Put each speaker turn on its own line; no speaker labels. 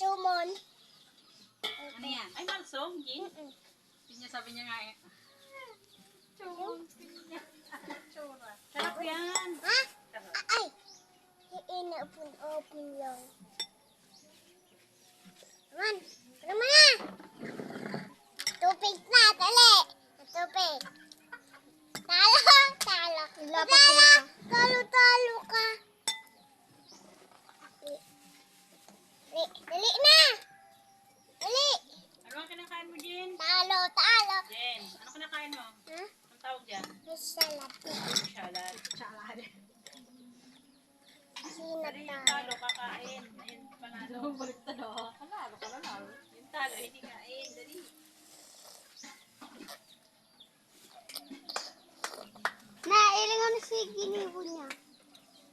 Sumon.
Ano yan? Ay, malsong, Gin. Sabi niya nga eh. Sumon. Tsura. Sarap yan.
Ha?
Sarap.
Ay! Inapon-open lang. Naman! Ano mo na? Tupig na! Dali! Tupig! Talo! Talo! Talo! Talo ka! Dali na! Dali!
Ano ang kinakain mo, Gin?
Talo!
Jen, ano kinakain mo?
Ha?
Ang tawag dyan?
Salad.
Salad. Salad. Dari yung
Sinata.
talo, kakain. Ayun, panalo. Baliktad ako. Panalo ka lang. Yung talo, hindi kain. Dari.
Nailangan si ginibo niya.